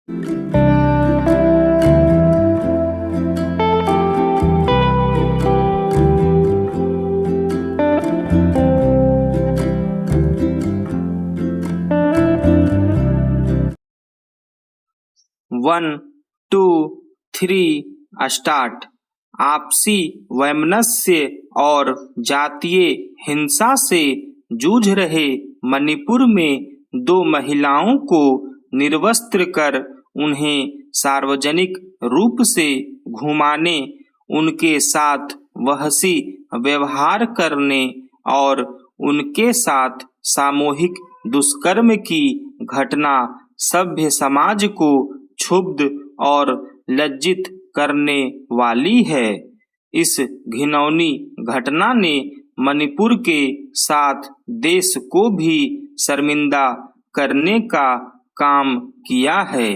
1, 2, 3 start. आपसी वैमनस्य और जातीय हिंसा से जूझ रहे मणिपुर में 2 महिलाओं को निर्वस्त्र कर उन्हें सार्वजनिक रूप से घुमाने, उनके साथ वहशी व्यवहार करने और उनके साथ सामूहिक दुष्कर्म की घटना सभ्य समाज को क्षुब्ध और लज्जित करने वाली है। इस घिनौनी घटना ने मणिपुर के साथ देश को भी शर्मिंदा करने का काम किया है।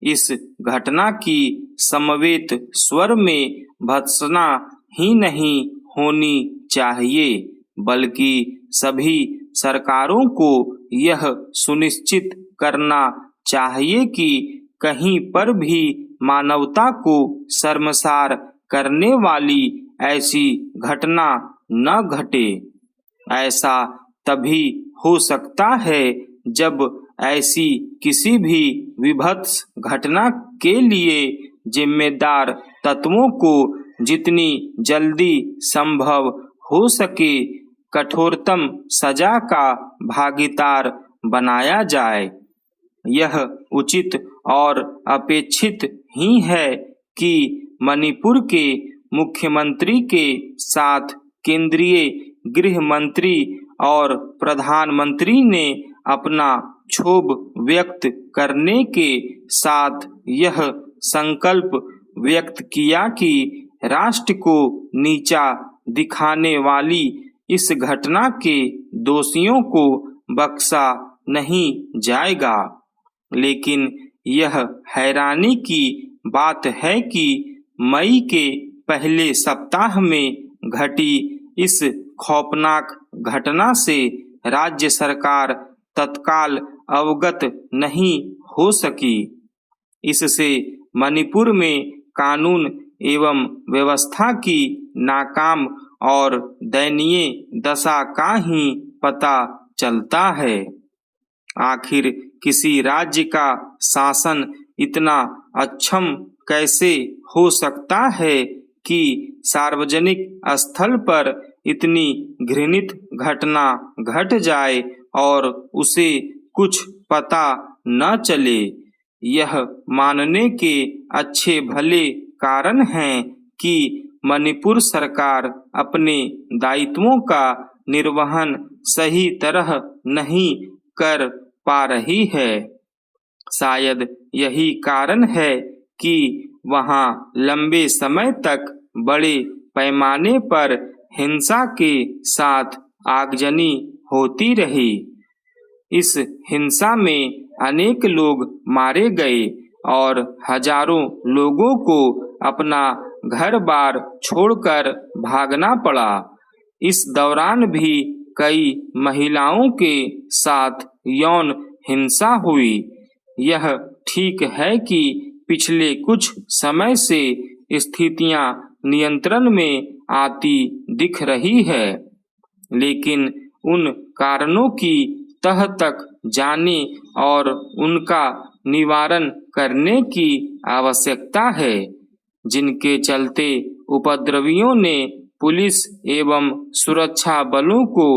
इस घटना की समवेत स्वर में भर्त्सना ही नहीं होनी चाहिए, बल्कि सभी सरकारों को यह सुनिश्चित करना चाहिए कि कहीं पर भी मानवता को शर्मसार करने वाली ऐसी घटना न घटे। ऐसा तभी हो सकता है जब ऐसी किसी भी विभत्स घटना के लिए जिम्मेदार तत्वों को जितनी जल्दी संभव हो सके कठोरतम सजा का भागीदार बनाया जाए। यह उचित और अपेक्षित ही है कि मणिपुर के मुख्यमंत्री के साथ केंद्रीय गृह मंत्री और प्रधानमंत्री ने अपना क्षोभ व्यक्त करने के साथ यह संकल्प व्यक्त किया कि राष्ट्र को नीचा दिखाने वाली इस घटना के दोषियों को बख्शा नहीं जाएगा। लेकिन यह हैरानी की बात है कि मई के पहले सप्ताह में घटी इस खौफनाक घटना से राज्य सरकार तत्काल अवगत नहीं हो सकी। इससे मणिपुर में कानून एवं व्यवस्था की नाकाम और दयनीय दशा का ही पता चलता है। आखिर किसी राज्य का शासन इतना अक्षम कैसे हो सकता है कि सार्वजनिक स्थल पर इतनी घृणित घटना घट जाए और उसे कुछ पता न चले। यह मानने के अच्छे भले कारण हैं कि मणिपुर सरकार अपने दायित्वों का निर्वहन सही तरह नहीं कर पा रही है। शायद यही कारण है कि वहां लंबे समय तक बड़े पैमाने पर हिंसा के साथ आगजनी होती रही। इस हिंसा में अनेक लोग मारे गए और हजारों लोगों को अपना घर बार छोड़कर भागना पड़ा। इस दौरान भी कई महिलाओं के साथ यौन हिंसा हुई। यह ठीक है कि पिछले कुछ समय से स्थितियां नियंत्रण में आती दिख रही है, लेकिन उन कारणों की तह तक जाने और उनका निवारण करने की आवश्यकता है, जिनके चलते उपद्रवियों ने पुलिस एवं सुरक्षा बलों को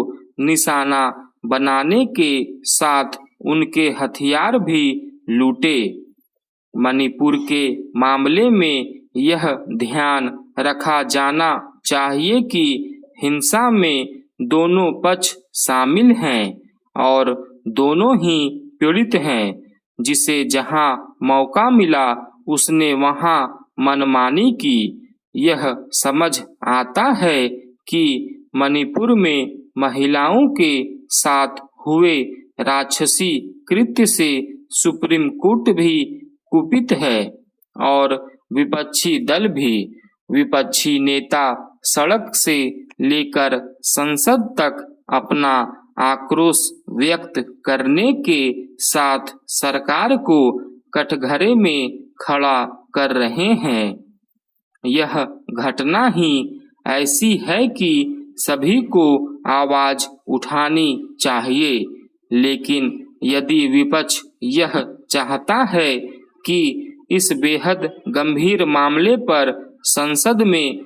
निशाना बनाने के साथ उनके हथियार भी लूटे। मणिपुर के मामले में यह ध्यान रखा जाना चाहिए कि हिंसा में दोनों पक्ष शामिल हैं और दोनों ही पीड़ित हैं। जिसे जहां मौका मिला उसने वहां मनमानी की। यह समझ आता है कि मणिपुर में महिलाओं के साथ हुए राक्षसी कृत्य से सुप्रीम कोर्ट भी कुपित है और विपक्षी दल भी। विपक्षी नेता सड़क से लेकर संसद तक अपना आक्रोश व्यक्त करने के साथ सरकार को कटघरे में खड़ा कर रहे हैं। यह घटना ही ऐसी है कि सभी को आवाज उठानी चाहिए, लेकिन यदि विपक्ष यह चाहता है कि इस बेहद गंभीर मामले पर संसद में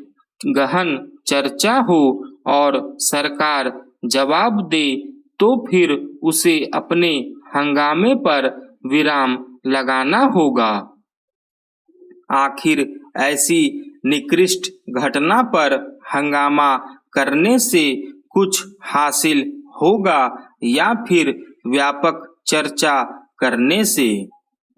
गहन चर्चा हो और सरकार जवाब दे, तो फिर उसे अपने हंगामे पर विराम लगाना होगा। आखिर ऐसी निकृष्ट घटना पर हंगामा करने से कुछ हासिल होगा या फिर व्यापक चर्चा करने से?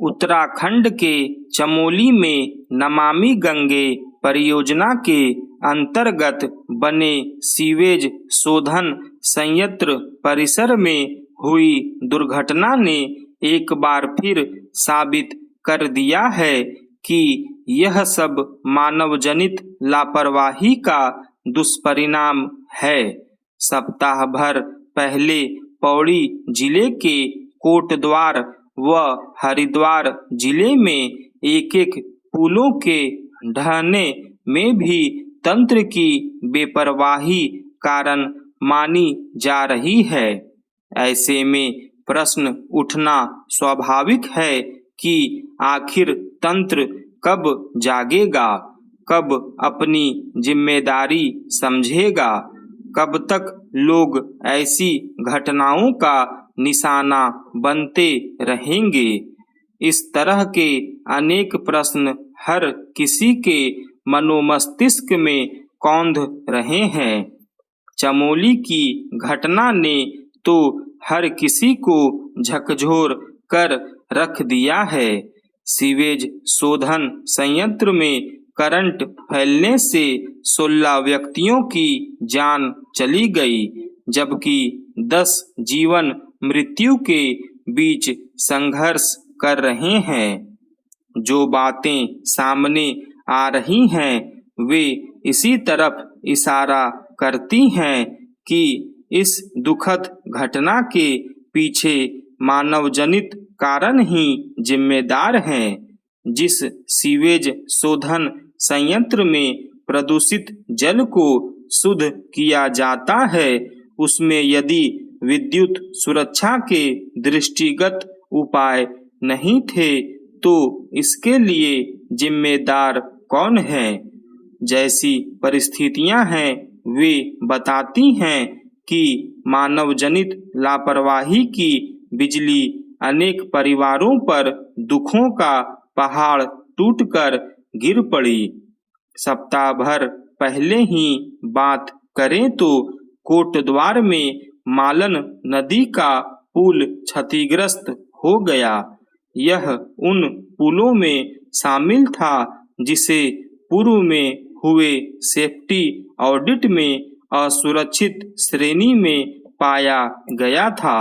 उत्तराखंड के चमोली में नमामि गंगे परियोजना के अंतर्गत बने सीवेज शोधन संयंत्र परिसर में हुई दुर्घटना ने एक बार फिर साबित कर दिया है कि यह सब मानव जनित लापरवाही का दुष्परिणाम है। सप्ताह भर पहले पौड़ी जिले के कोटद्वार व हरिद्वार जिले में एक एक पुलों के ढहने में भी तंत्र की बेपरवाही कारण मानी जा रही है। ऐसे में प्रश्न उठना स्वाभाविक है कि आखिर तंत्र कब जागेगा, कब अपनी जिम्मेदारी समझेगा, कब तक लोग ऐसी घटनाओं का निशाना बनते रहेंगे। इस तरह के अनेक प्रश्न हर किसी के मनोमस्तिष्क में कौंध रहे हैं। चमोली की घटना ने तो हर किसी को झकझोर कर रख दिया है। सीवेज शोधन संयंत्र में करंट फैलने से 16 व्यक्तियों की जान चली गई, जबकि 10 जीवन मृत्यु के बीच संघर्ष कर रहे हैं। जो बातें सामने आ रही हैं वे इसी तरफ इशारा करती हैं कि इस दुखद घटना के पीछे मानव जनित कारण ही जिम्मेदार हैं। जिस सीवेज शोधन संयंत्र में प्रदूषित जल को शुद्ध किया जाता है, उसमें यदि विद्युत सुरक्षा के दृष्टिगत उपाय नहीं थे तो इसके लिए जिम्मेदार कौन है? जैसी परिस्थितियां हैं वे बताती हैं कि मानव जनित लापरवाही की बिजली अनेक परिवारों पर दुखों का पहाड़ टूटकर गिर पड़ी। सप्ताह भर पहले ही बात करें तो कोटद्वार में मालन नदी का पुल क्षतिग्रस्त हो गया। यह उन पुलों में शामिल था जिसे पूर्व में हुए सेफ्टी ऑडिट में असुरक्षित श्रेणी में पाया गया था।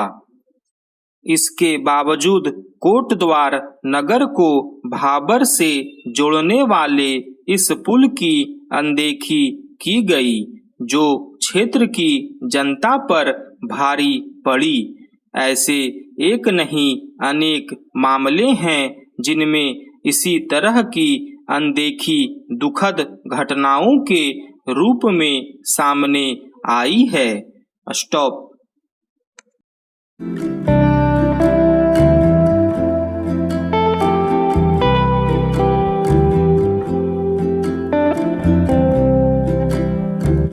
इसके बावजूद कोटद्वार नगर को भाबर से जोड़ने वाले इस पुल की अनदेखी की गई, जो क्षेत्र की जनता पर भारी पड़ी। ऐसे एक नहीं अनेक मामले हैं जिनमें इसी तरह की अनदेखी दुखद घटनाओं के रूप में सामने आई है। स्टॉप।